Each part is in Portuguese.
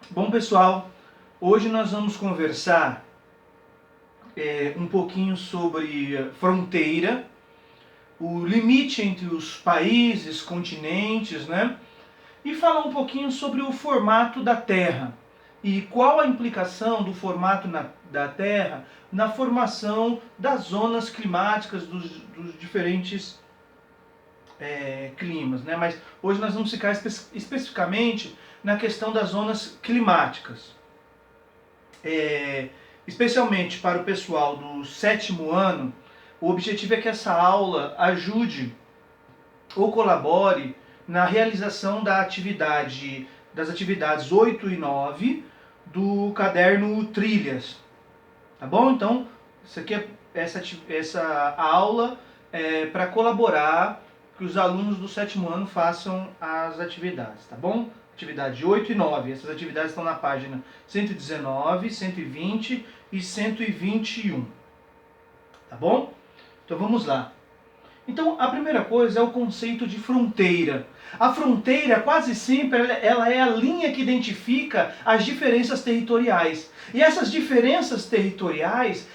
Bom, pessoal, hoje nós vamos conversar um pouquinho sobre fronteira, o limite entre os países, continentes, né? E falar um pouquinho sobre o formato da Terra e qual a implicação do formato da Terra na formação das zonas climáticas dos diferentes climas, né? Mas hoje nós vamos ficar especificamente na questão das zonas climáticas. Especialmente para o pessoal do sétimo ano, o objetivo é que essa aula ajude ou colabore na realização das atividades 8 e 9 do caderno Trilhas. Tá bom? Então, isso aqui essa aula é para colaborar que os alunos do sétimo ano façam as atividades, tá bom? Atividade 8 e 9. Essas atividades estão na página 119, 120 e 121. Tá bom? Então vamos lá. Então, a primeira coisa é o conceito de fronteira. A fronteira, quase sempre, ela é a linha que identifica as diferenças territoriais. E essas diferenças territoriais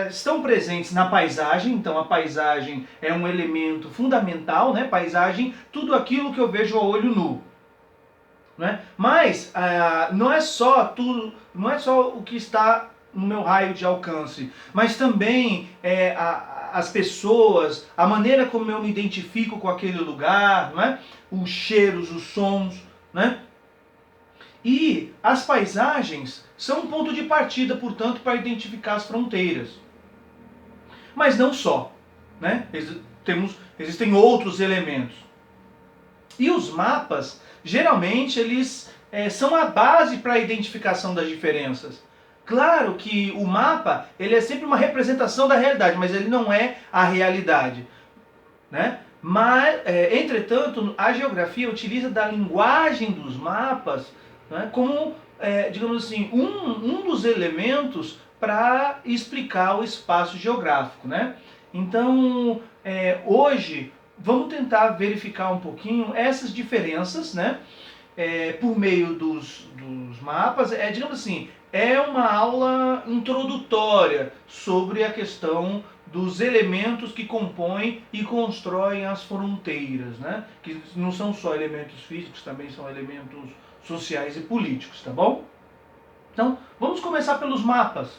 estão presentes na paisagem. Então, a paisagem é um elemento fundamental, né? Paisagem, tudo aquilo que eu vejo a olho nu. Né? Mas não é só tudo, não é só o que está no meu raio de alcance, mas também as pessoas, a maneira como eu me identifico com aquele lugar, não é? Os cheiros, os sons, né? E as paisagens são um ponto de partida, portanto, para identificar as fronteiras. Mas não só, né? Existem outros elementos. E os mapas, geralmente, eles são a base para a identificação das diferenças. Claro que o mapa ele é sempre uma representação da realidade, mas ele não é a realidade. Né? Mas, entretanto, a geografia utiliza da linguagem dos mapas, né, como, digamos assim, um dos elementos para explicar o espaço geográfico. Né? Então, hoje, vamos tentar verificar um pouquinho essas diferenças, né? Por meio dos mapas. Digamos assim, é uma aula introdutória sobre a questão dos elementos que compõem e constroem as fronteiras, né? Que não são só elementos físicos, também são elementos sociais e políticos, tá bom? Então, vamos começar pelos mapas,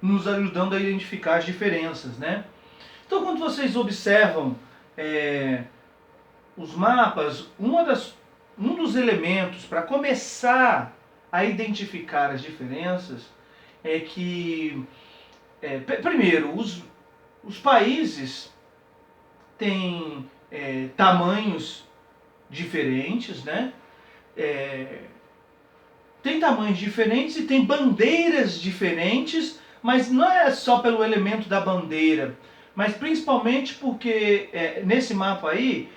nos ajudando a identificar as diferenças, né? Então, quando vocês observam os mapas, um dos elementos para começar a identificar as diferenças é que, primeiro, os países têm tamanhos diferentes, né? Tem tamanhos diferentes e tem bandeiras diferentes, mas não é só pelo elemento da bandeira, mas principalmente porque nesse mapa aí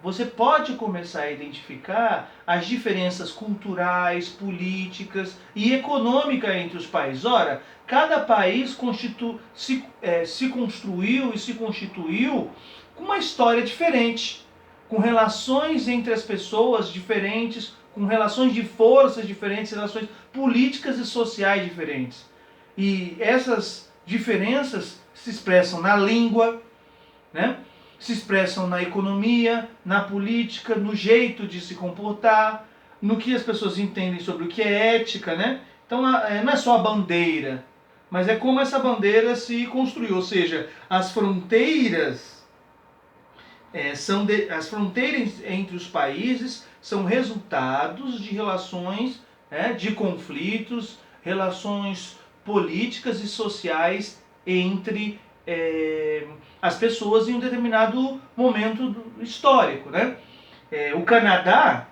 você pode começar a identificar as diferenças culturais, políticas e econômicas entre os países. Ora, cada país se construiu e se constituiu com uma história diferente, com relações entre as pessoas diferentes, com relações de forças diferentes, relações políticas e sociais diferentes. E essas diferenças se expressam na língua, né? Se expressam na economia, na política, no jeito de se comportar, no que as pessoas entendem sobre o que é ética, né? Então não é só a bandeira, mas é como essa bandeira se construiu, ou seja, as fronteiras as fronteiras entre os países são resultados de relações, de conflitos, relações políticas e sociais entre as pessoas em um determinado momento histórico. Né? O Canadá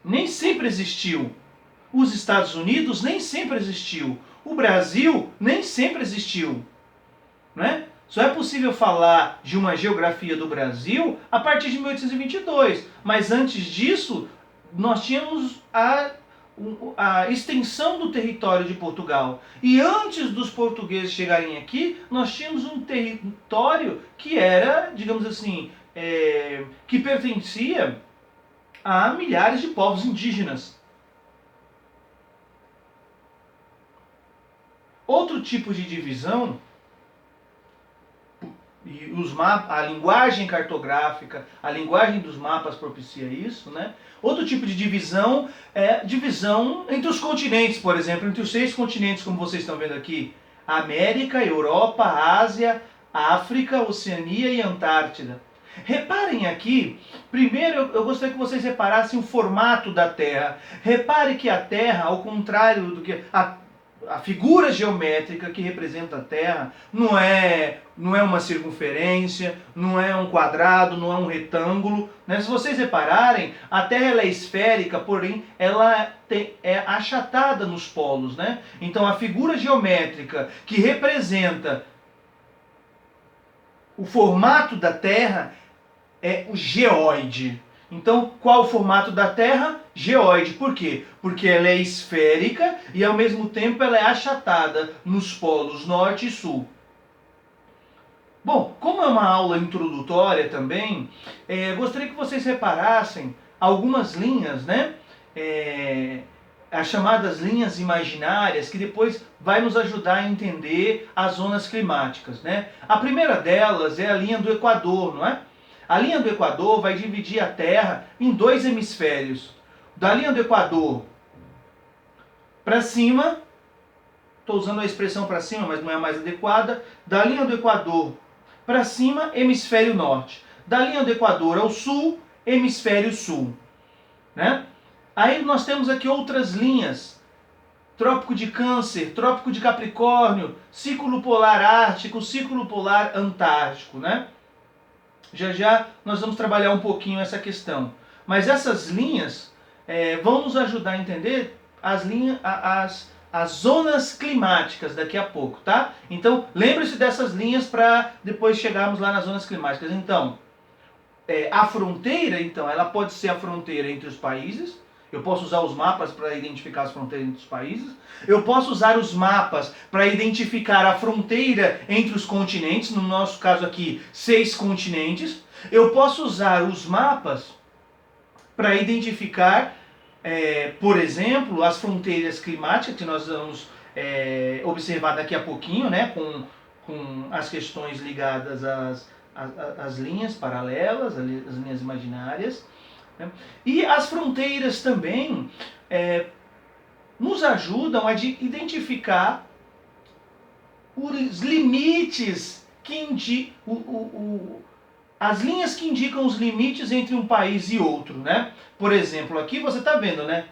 nem sempre existiu, os Estados Unidos nem sempre existiu, o Brasil nem sempre existiu. Né? Só é possível falar de uma geografia do Brasil a partir de 1822, mas antes disso nós tínhamos a extensão do território de Portugal. E antes dos portugueses chegarem aqui, nós tínhamos um território que era, digamos assim, que pertencia a milhares de povos indígenas. Outro tipo de divisão, e a linguagem cartográfica, a linguagem dos mapas propicia isso, né? Outro tipo de divisão é divisão entre os continentes, por exemplo, entre os 6 continentes, como vocês estão vendo aqui: América, Europa, Ásia, África, Oceania e Antártida. Reparem aqui, primeiro eu gostaria que vocês reparassem o formato da Terra. Repare que a Terra, ao contrário do que a figura geométrica que representa a Terra, não é uma circunferência, não é um quadrado, não é um retângulo, né? Se vocês repararem, a Terra ela é esférica, porém ela é achatada nos polos, né? Então a figura geométrica que representa o formato da Terra é o geóide. Então, qual o formato da Terra? Geóide. Por quê? Porque ela é esférica e ao mesmo tempo ela é achatada nos polos norte e sul. Bom, como é uma aula introdutória também, gostaria que vocês reparassem algumas linhas, né? As chamadas linhas imaginárias, que depois vai nos ajudar a entender as zonas climáticas, né? A primeira delas é a linha do Equador, não é? A linha do Equador vai dividir a Terra em 2 hemisférios. Da linha do Equador para cima, estou usando a expressão para cima, mas não é a mais adequada. Da linha do Equador para cima, hemisfério norte. Da linha do Equador ao sul, hemisfério sul, né? Aí nós temos aqui outras linhas: Trópico de Câncer, Trópico de Capricórnio, Círculo Polar Ártico, Círculo Polar Antártico, né? Já já nós vamos trabalhar um pouquinho essa questão. Mas essas linhas vão nos ajudar a entender as zonas climáticas daqui a pouco, tá? Então, lembre-se dessas linhas para depois chegarmos lá nas zonas climáticas. Então, a fronteira, então, ela pode ser a fronteira entre os países. Eu posso usar os mapas para identificar as fronteiras entre os países. Eu posso usar os mapas para identificar a fronteira entre os continentes, no nosso caso aqui, 6 continentes. Eu posso usar os mapas para identificar, por exemplo, as fronteiras climáticas, que nós vamos observar daqui a pouquinho, né, com as questões ligadas às linhas paralelas, as linhas imaginárias. E as fronteiras também nos ajudam a identificar os limites as linhas que indicam os limites entre um país e outro, né? Por exemplo, aqui você está vendo, né?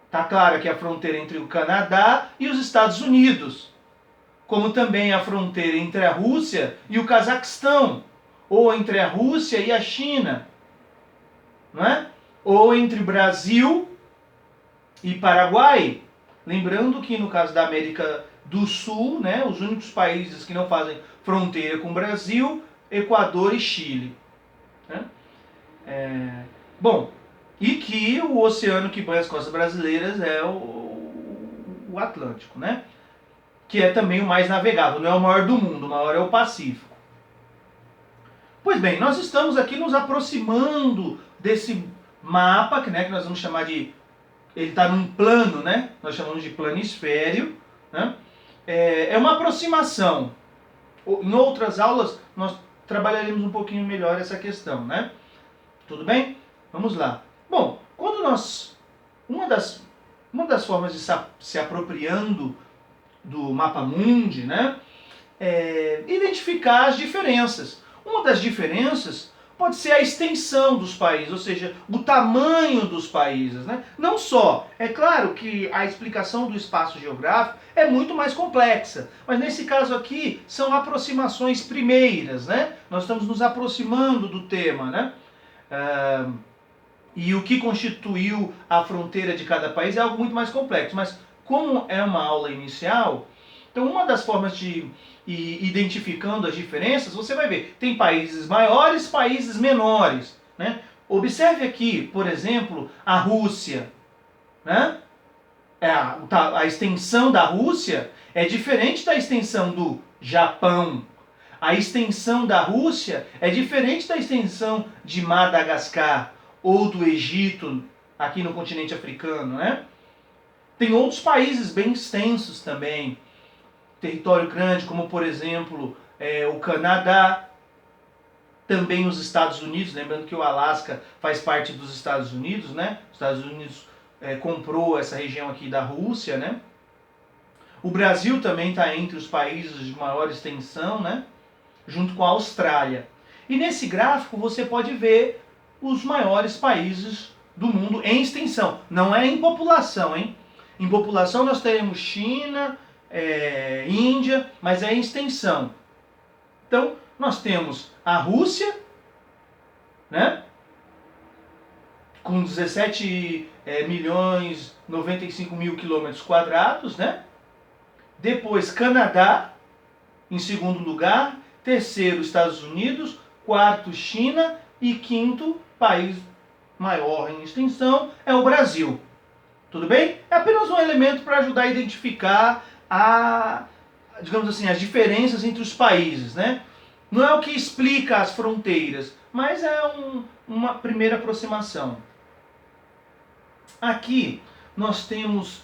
Tá claro aqui a fronteira entre o Canadá e os Estados Unidos, como também a fronteira entre a Rússia e o Cazaquistão, ou entre a Rússia e a China, não é? Ou entre Brasil e Paraguai. Lembrando que no caso da América do Sul, né, os únicos países que não fazem fronteira com o Brasil, Equador e Chile, né? Bom, e que o oceano que banha as costas brasileiras é o Atlântico, né? Que é também o mais navegável, não é o maior do mundo, o maior é o Pacífico. Pois bem, nós estamos aqui nos aproximando desse mapa, que nós vamos chamar de... Ele está num plano, né? Nós chamamos de planisfério, né? É uma aproximação. Em outras aulas, nós trabalharemos um pouquinho melhor essa questão, né? Tudo bem? Vamos lá. Bom, quando nós... Uma das formas de se apropriando do mapa mundi, né? É identificar as diferenças. Uma das diferenças pode ser a extensão dos países, ou seja, o tamanho dos países, né? Não só, é claro que a explicação do espaço geográfico é muito mais complexa, mas nesse caso aqui são aproximações primeiras, né? Nós estamos nos aproximando do tema, né? E o que constituiu a fronteira de cada país é algo muito mais complexo, mas como é uma aula inicial, então uma das formas de ir identificando as diferenças, você vai ver, tem países maiores, países menores, né? Observe aqui, por exemplo, a Rússia, né? A extensão da Rússia é diferente da extensão do Japão. A extensão da Rússia é diferente da extensão de Madagascar ou do Egito, aqui no continente africano, né? Tem outros países bem extensos também. território grande, como por exemplo o Canadá, também os Estados Unidos, lembrando que o Alasca faz parte dos Estados Unidos, né? Os Estados Unidos comprou essa região aqui da Rússia, né? O Brasil também está entre os países de maior extensão, né? Junto com a Austrália. E nesse gráfico você pode ver os maiores países do mundo em extensão. Não é em população, hein? Em população nós teremos China, Índia, mas é em extensão. Então, nós temos a Rússia, né? Com 17 milhões 95 mil quilômetros quadrados, né? Depois Canadá, em segundo lugar. Terceiro, Estados Unidos. Quarto, China. E quinto, país maior em extensão, é o Brasil. Tudo bem? É apenas um elemento para ajudar a identificar digamos assim, as diferenças entre os países, né? Não é o que explica as fronteiras, mas é uma primeira aproximação. Aqui nós temos,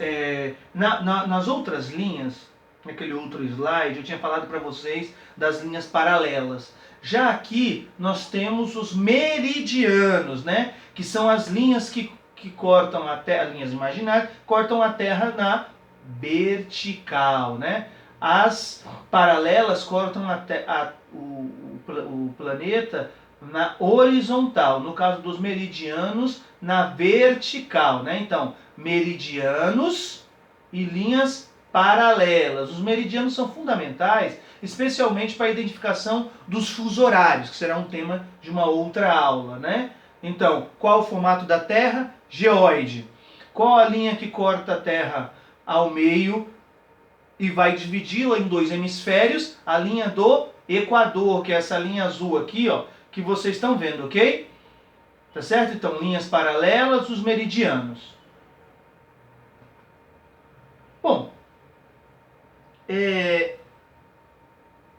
nas outras linhas, naquele outro slide, eu tinha falado para vocês das linhas paralelas. Já aqui nós temos os meridianos, né? Que são as linhas que cortam a Terra, linhas imaginárias, cortam a Terra na vertical, né? As paralelas cortam o planeta na horizontal. No caso dos meridianos, na vertical, né? Então, meridianos e linhas paralelas. Os meridianos são fundamentais, especialmente para a identificação dos fusos horários, que será um tema de uma outra aula, né? Então, qual o formato da Terra? Geóide. Qual a linha que corta a Terra ao meio e vai dividi-la em dois hemisférios? A linha do Equador, que é essa linha azul aqui, ó, que vocês estão vendo, ok? Tá certo? Então, linhas paralelas, os meridianos. Bom,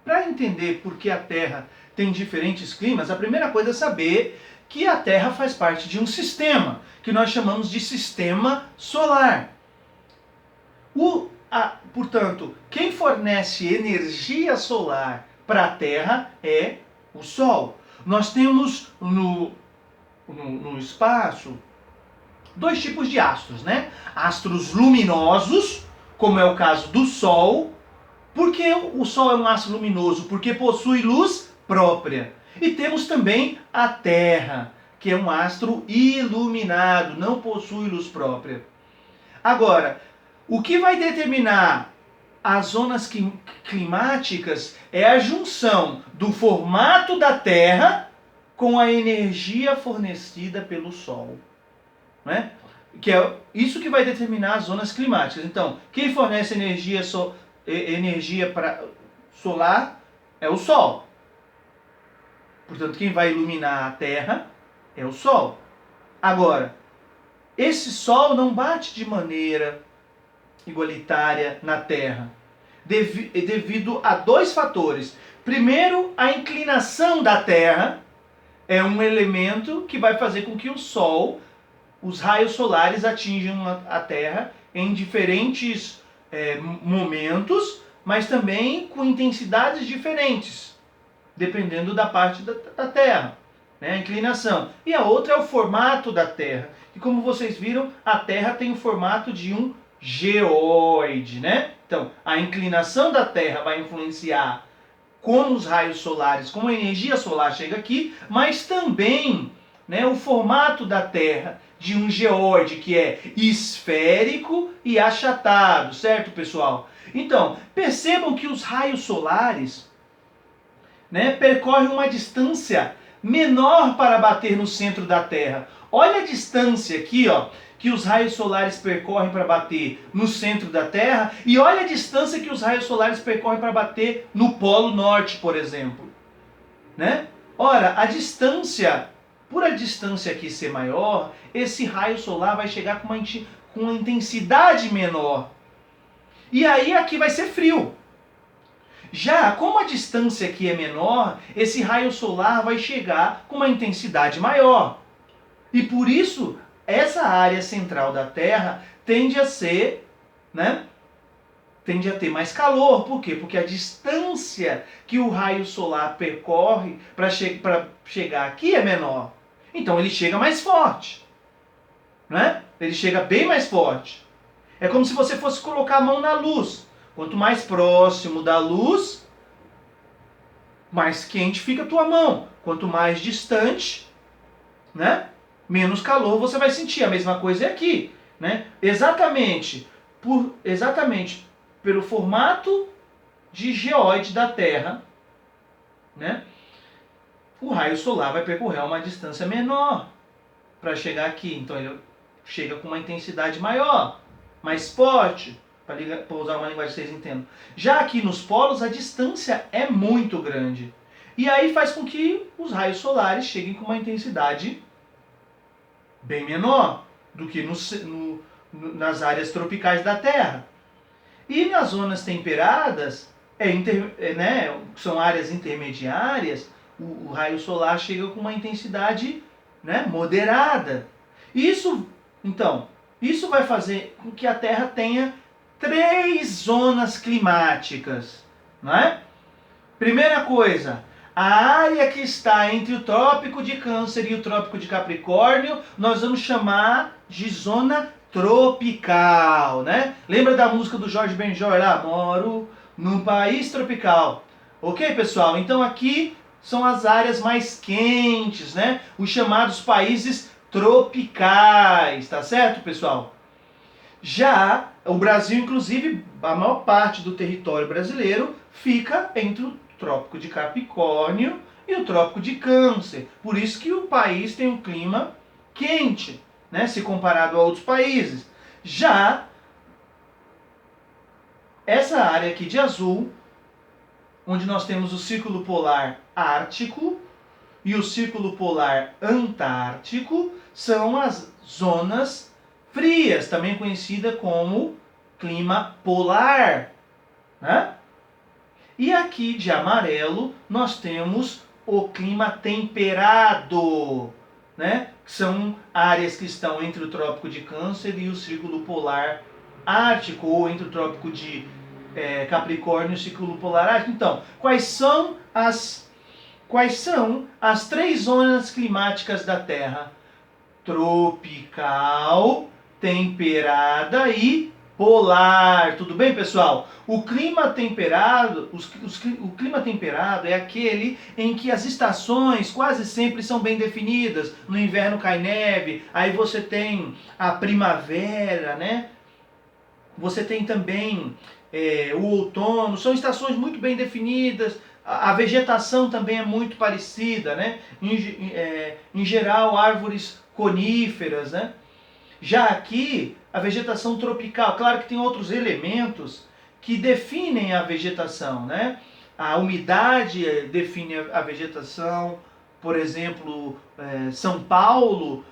para entender por que a Terra tem diferentes climas, a primeira coisa é saber que a Terra faz parte de um sistema, que nós chamamos de sistema solar. Portanto, quem fornece energia solar para a Terra é o Sol. Nós temos no espaço dois tipos de astros, né? Astros luminosos, como é o caso do Sol. Por que o Sol é um astro luminoso? Porque possui luz própria. E temos também a Terra, que é um astro iluminado, não possui luz própria. Agora, o que vai determinar as zonas climáticas é a junção do formato da Terra com a energia fornecida pelo Sol, né? Que é isso que vai determinar as zonas climáticas. Então, quem fornece energia solar é o Sol. Portanto, quem vai iluminar a Terra é o Sol. Agora, esse Sol não bate de maneira igualitária na Terra, devido a dois fatores. Primeiro, a inclinação da Terra é um elemento que vai fazer com que o Sol, os raios solares atinjam a Terra em diferentes momentos, mas também com intensidades diferentes, dependendo da parte da Terra, né? A inclinação. E a outra é o formato da Terra. E como vocês viram, a Terra tem o formato de um geóide, né? Então, a inclinação da Terra vai influenciar como os raios solares, como a energia solar chega aqui, mas também, né, o formato da Terra de um geóide que é esférico e achatado, certo, pessoal? Então, percebam que os raios solares, né, percorrem uma distância menor para bater no centro da Terra. Olha a distância aqui, ó, que os raios solares percorrem para bater no centro da Terra, e olha a distância que os raios solares percorrem para bater no Polo Norte, por exemplo, né? Ora, por a distância aqui ser maior, esse raio solar vai chegar com uma intensidade menor. E aí aqui vai ser frio. Já como a distância aqui é menor, esse raio solar vai chegar com uma intensidade maior. E por isso, essa área central da Terra tende a ser, né, tende a ter mais calor. Por quê? Porque a distância que o raio solar percorre para chegar aqui é menor. Então ele chega mais forte, né? Ele chega bem mais forte. É como se você fosse colocar a mão na luz. Quanto mais próximo da luz, mais quente fica a tua mão. Quanto mais distante, né, menos calor você vai sentir. A mesma coisa é aqui, né? Exatamente pelo formato de geóide da Terra, né, o raio solar vai percorrer uma distância menor para chegar aqui. Então ele chega com uma intensidade maior, mais forte, para usar uma linguagem que vocês entendam. Já aqui nos polos a distância é muito grande. E aí faz com que os raios solares cheguem com uma intensidade bem menor do que nas áreas tropicais da Terra. E nas zonas temperadas, são áreas intermediárias, o raio solar chega com uma intensidade, né, moderada. Isso vai fazer com que a Terra tenha 3 zonas climáticas, não é? Primeira coisa, a área que está entre o Trópico de Câncer e o Trópico de Capricórnio, nós vamos chamar de zona tropical, né? Lembra da música do Jorge Benjor lá? Moro num país tropical. Ok, pessoal? Então aqui são as áreas mais quentes, né? Os chamados países tropicais, tá certo, pessoal? Já o Brasil, inclusive, a maior parte do território brasileiro fica entre o Trópico de Capricórnio e o Trópico de Câncer. Por isso que o país tem um clima quente, né, se comparado a outros países. Já essa área aqui de azul, onde nós temos o Círculo Polar Ártico e o Círculo Polar Antártico, são as zonas frias, também conhecida como clima polar, né? E aqui de amarelo nós temos o clima temperado, né? Que são áreas que estão entre o Trópico de Câncer e o Círculo Polar Ártico, ou entre o Trópico de Capricórnio e o Círculo Polar Ártico. Então, quais são as 3 zonas climáticas da Terra? Tropical, temperada e polar. Tudo bem, pessoal? O clima temperado, o clima temperado é aquele em que as estações quase sempre são bem definidas. No inverno cai neve, aí você tem a primavera, né? Você tem também o outono. São estações muito bem definidas. A vegetação também é muito parecida, né? Em geral, árvores coníferas, né? Já aqui, a vegetação tropical, claro que tem outros elementos que definem a vegetação, né? A umidade define a vegetação. Por exemplo, São Paulo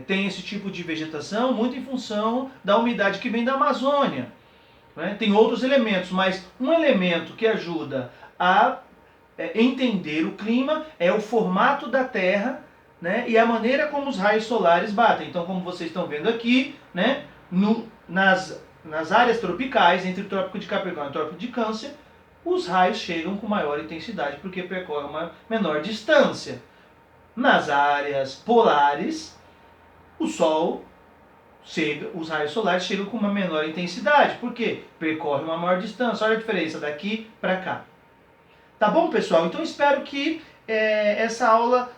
tem esse tipo de vegetação muito em função da umidade que vem da Amazônia, né? Tem outros elementos, mas um elemento que ajuda a entender o clima é o formato da Terra, né, e a maneira como os raios solares batem. Então, como vocês estão vendo aqui, né, nas áreas tropicais, entre o Trópico de Capricórnio e o Trópico de Câncer, os raios chegam com maior intensidade porque percorrem uma menor distância. Nas áreas polares, os raios solares chegam com uma menor intensidade. Por quê? Percorre uma maior distância. Olha a diferença daqui para cá. Tá bom, pessoal? Então espero que essa aula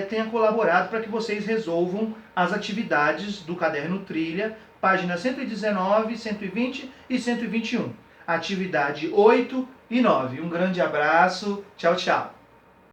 tenha colaborado para que vocês resolvam as atividades do Caderno Trilha, páginas 119, 120 e 121. Atividade 8 e 9. Um grande abraço. Tchau, tchau.